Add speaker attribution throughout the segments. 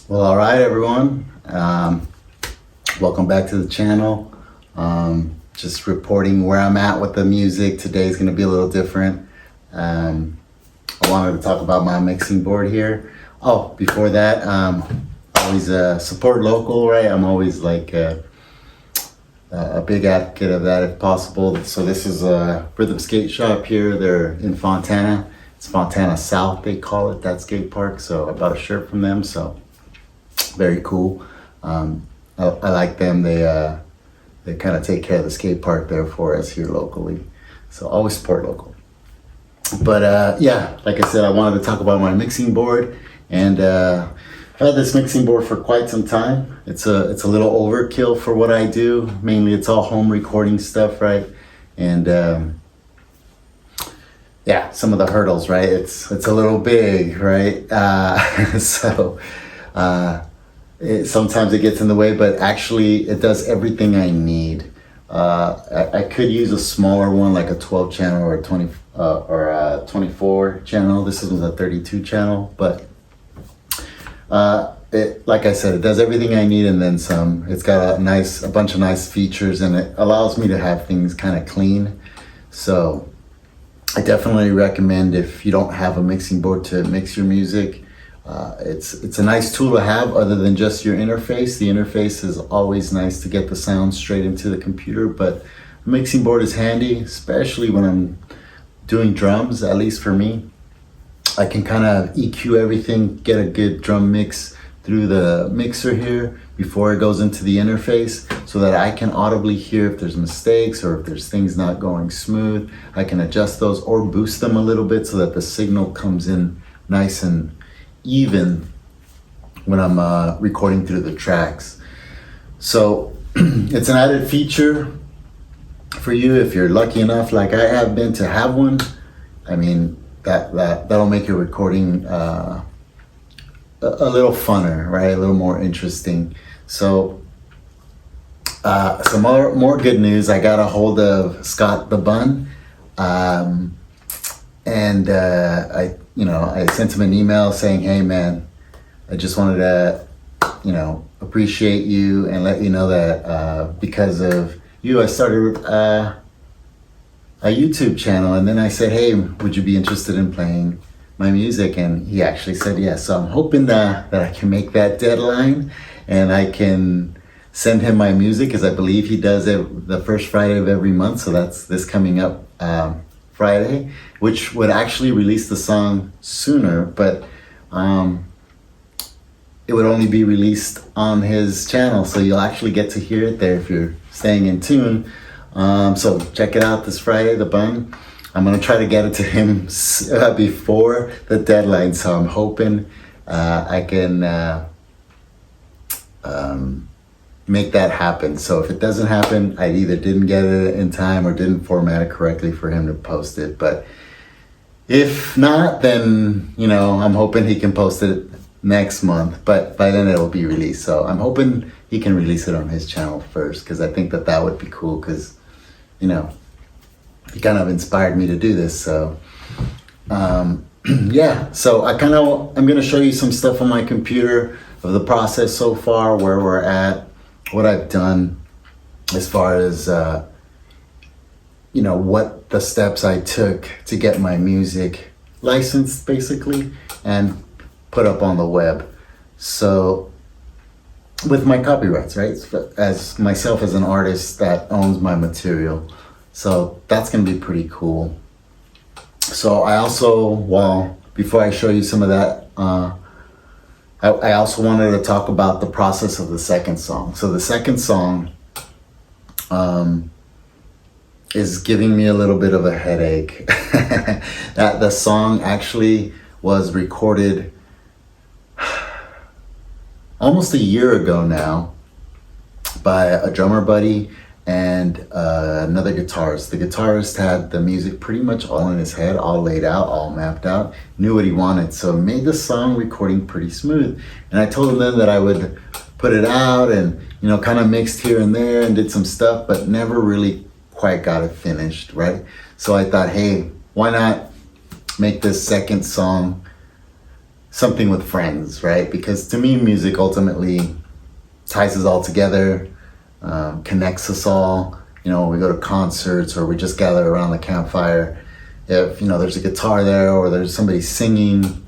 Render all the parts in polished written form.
Speaker 1: Well, all right, everyone. Welcome back to the channel. Just reporting where I'm at with the music. Today's going to be a little different. I wanted to talk about my mixing board here. Oh, before that, always support local, right? I'm always like a big advocate of that if possible. So this is a Rhythm Skate Shop here. They're in Fontana. It's Fontana South, they call it, that skate park. So I bought a shirt from them. So very cool. I like them. They kind of take care of the skate park there for us here locally. So always support local. But yeah, like I said, I wanted to talk about my mixing board, and I've had this mixing board for quite some time. It's a little overkill for what I do. Mainly, it's all home recording stuff, right? And yeah, some of the hurdles, right? It's a little big, right? Sometimes it gets in the way, but actually it does everything I need. I could use a smaller one, like a 12 channel or a 20 or a 24 channel. This is a 32 channel, but like I said, it does everything I need and then some. It's got a bunch of nice features, and it allows me to have things kind of clean. So I definitely recommend, if you don't have a mixing board to mix your music, it's a nice tool to have other than just your interface. The interface is always nice to get the sound straight into the computer, but a mixing board is handy, especially when I'm doing drums, at least for me. I can kind of EQ everything, get a good drum mix through the mixer here before it goes into the interface, so that I can audibly hear if there's mistakes or if there's things not going smooth. I can adjust those or boost them a little bit so that the signal comes in nice and even when I'm recording through the tracks. So it's an added feature for you if you're lucky enough, like I have been, to have one. I mean, that'll make your recording a little funner, right? A little more interesting. So some more good news. I got a hold of Scott the Bunn, and I sent him an email saying, hey man, I just wanted to appreciate you and let you know that because of you I started a YouTube channel. And then I said, hey, would you be interested in playing my music? And he actually said yes. So I'm hoping that I can make that deadline and I can send him my music, because I believe he does it the first Friday of every month. So that's this coming up Friday, which would actually release the song sooner, but it would only be released on his channel, so you'll actually get to hear it there if you're staying in tune. So check it out this Friday, the Bunn. I'm gonna try to get it to him before the deadline, so I'm hoping I can make that happen. So if it doesn't happen, I either didn't get it in time or didn't format it correctly for him to post it. But if not, then I'm hoping he can post it next month, but by then it'll be released. So I'm hoping he can release it on his channel first, because I think that would be cool, because he kind of inspired me to do this. So yeah, so I'm gonna show you some stuff on my computer of the process so far, where we're at, what I've done as far as what the steps I took to get my music licensed, basically, and put up on the web. So with my copyrights, right, as myself as an artist that owns my material. So that's gonna be pretty cool. So I also, before I show you some of that, I also wanted to talk about the process of the second song. So the second song is giving me a little bit of a headache. That the song actually was recorded almost a year ago now by a drummer buddy and another guitarist. The guitarist had the music pretty much all in his head, all laid out, all mapped out, knew what he wanted, so it made the song recording pretty smooth. And I told him then that I would put it out and kind of mixed here and there and did some stuff, but never really quite got it finished, right? So I thought, hey, why not make this second song something with friends, right? Because to me, music ultimately ties us all together, connects us all. You know, when we go to concerts or we just gather around the campfire, if, you know, there's a guitar there or there's somebody singing,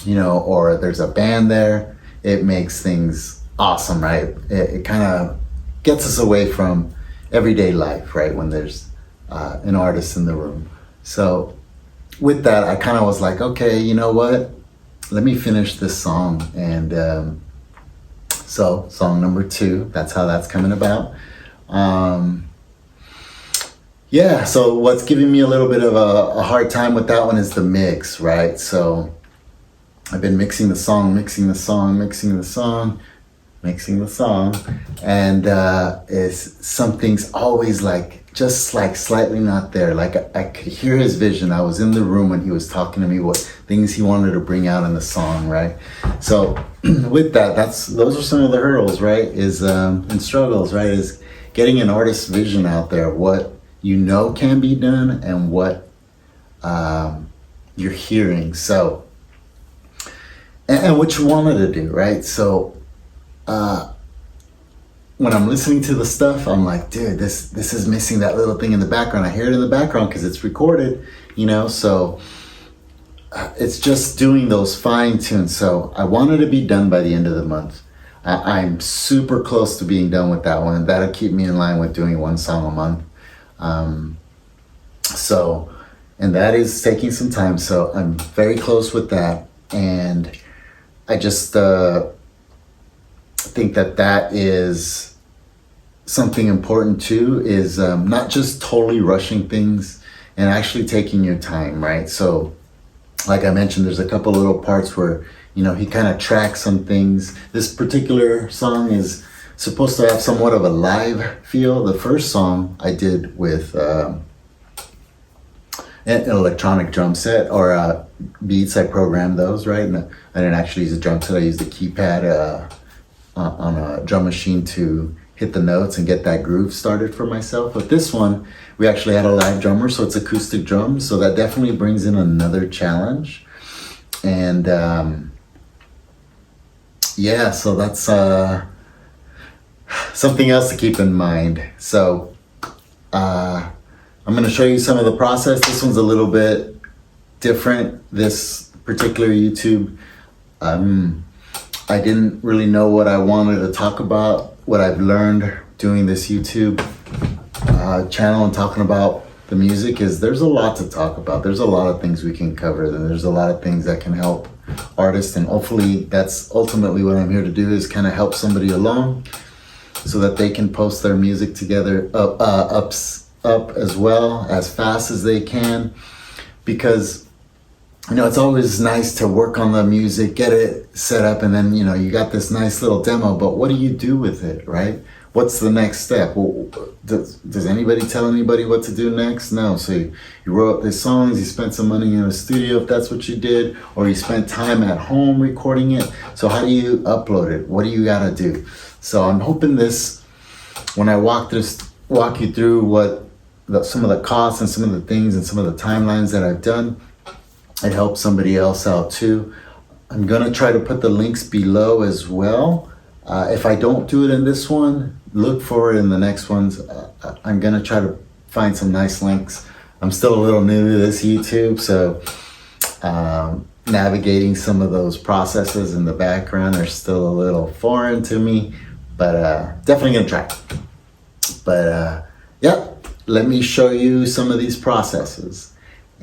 Speaker 1: you know, or there's a band there, it makes things awesome, right? It kind of gets us away from everyday life, right? When there's an artist in the room. So with that, I kind of was like, okay, you know what? Let me finish this song. And so song number 2, that's how that's coming about. Yeah, so what's giving me a little bit of a hard time with that one is the mix, right? So I've been mixing the song, and something's always like, just like slightly not there. Like I could hear his vision. I was in the room when he was talking to me, what things he wanted to bring out in the song, right? So with that, those are some of the hurdles, right? And struggles, right? Is getting an artist's vision out there, what you know can be done and what you're hearing. So, and what you wanted to do, right? So when I'm listening to the stuff, I'm like, dude, this is missing that little thing in the background. I hear it in the background because it's recorded, you know, so it's just doing those fine tunes. So I wanted to be done by the end of the month. I'm super close to being done with that one. That'll keep me in line with doing one song a month. And that is taking some time. So I'm very close with that. And I just think that is something important too, is not just totally rushing things and actually taking your time, right? So like I mentioned, there's a couple little parts where, you know, he kind of tracks some things. This particular song is supposed to have somewhat of a live feel. The first song I did with an electronic drum set or beats. I programmed those, right? And I didn't actually use a drum set. I used a keypad on a drum machine to hit the notes and get that groove started for myself. But this one, we actually had a live drummer, so it's acoustic drums. So that definitely brings in another challenge. And yeah, so that's something else to keep in mind. So I'm going to show you some of the process. This one's a little bit different, this particular YouTube. I didn't really know what I wanted to talk about. What I've learned doing this YouTube channel and talking about the music is there's a lot to talk about. There's a lot of things we can cover. There's a lot of things that can help artists, and hopefully that's ultimately what I'm here to do, is kind of help somebody along so that they can post their music together up as well as fast as they can. Because, you know, it's always nice to work on the music, get it set up, and then, you know, you got this nice little demo, but what do you do with it, right? What's the next step? Well, does anybody tell anybody what to do next? No. So you wrote the songs, you spent some money in a studio if that's what you did, or you spent time at home recording it. So how do you upload it? What do you gotta do? So I'm hoping this, when I walk you through some of the costs and some of the things and some of the timelines that I've done, it helps somebody else out too. I'm gonna try to put the links below as well. If I don't do it in this one, look for it in the next ones. I'm gonna try to find some nice links. I'm still a little new to this YouTube, so navigating some of those processes in the background are still a little foreign to me, but definitely gonna try. But yeah, let me show you some of these processes,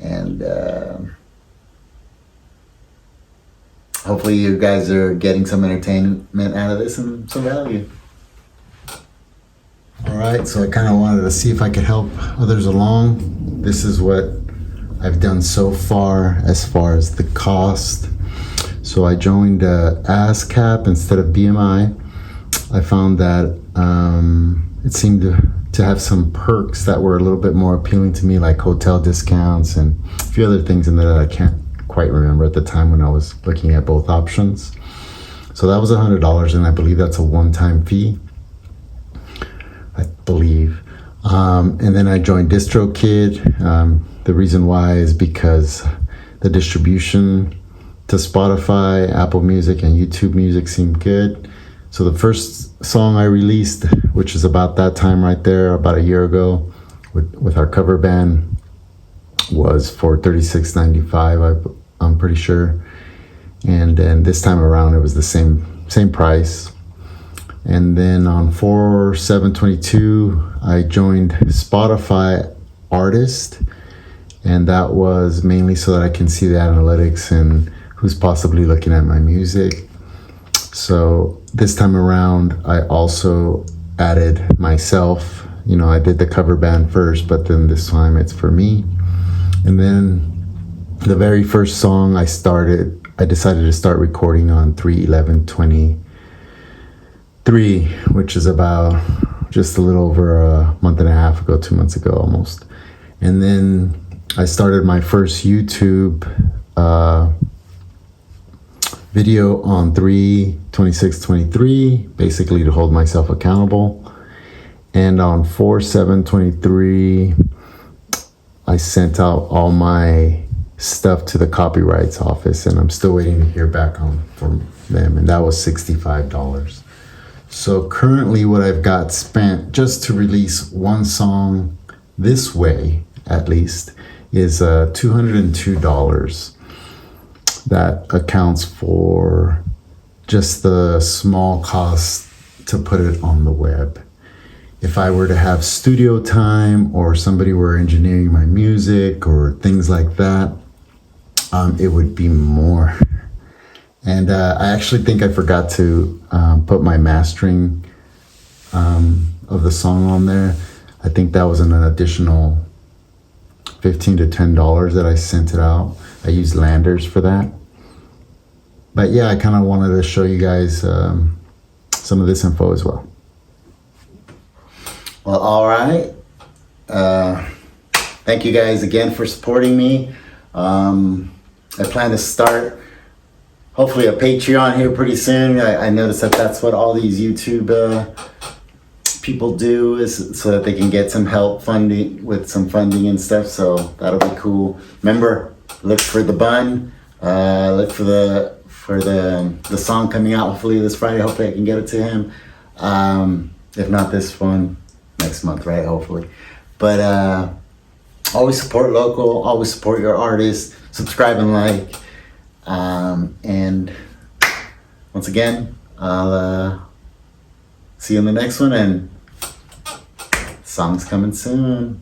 Speaker 1: and hopefully you guys are getting some entertainment out of this and some value. All right, so I kind of wanted to see if I could help others along. This is what I've done so far as the cost. So I joined ASCAP instead of BMI. I found that it seemed to have some perks that were a little bit more appealing to me, like hotel discounts and a few other things in there that I can't quite remember at the time when I was looking at both options. So that was $100, and I believe that's a one-time fee, I believe. And then I joined DistroKid. The reason why is because the distribution to Spotify, Apple Music, and YouTube Music seemed good. So the first song I released, which is about that time right there, about a year ago, with our cover band, was for $36.95. I'm pretty sure. And then this time around, it was the same price. And then on 4/7/22, I joined Spotify Artist, and that was mainly so that I can see the analytics and who's possibly looking at my music. So this time around, I also added myself. You know, I did the cover band first, but then this time it's for me. And then the very first song I decided to start recording on 3/11/23, which is about just a little over a month and a half ago, 2 months ago almost. And then I started my first YouTube video on 3/26/23, basically to hold myself accountable. And on 4/7/23, I sent out all my stuff to the copyrights office, and I'm still waiting to hear back from them, and that was $65. So currently what I've got spent just to release one song this way, at least, is $202. That accounts for just the small cost to put it on the web. If I were to have studio time, or somebody were engineering my music or things like that, it would be more. And I actually think I forgot to put my mastering of the song on there. I think that was an additional $15 to $10 that I sent it out. I used Landers for that. But yeah, I kind of wanted to show you guys some of this info as well. Well, all right. Thank you guys again for supporting me. I plan to start hopefully a Patreon here pretty soon. I noticed that that's what all these YouTube people do, is so that they can get some help funding with some funding and stuff. So that'll be cool. Remember, look for the Bunn. Look for the song coming out hopefully this Friday. Hopefully I can get it to him. If not this one, next month, right? Hopefully. But always support local. Always support your artists. Subscribe and like. And once again, I'll see you in the next one, and song's coming soon.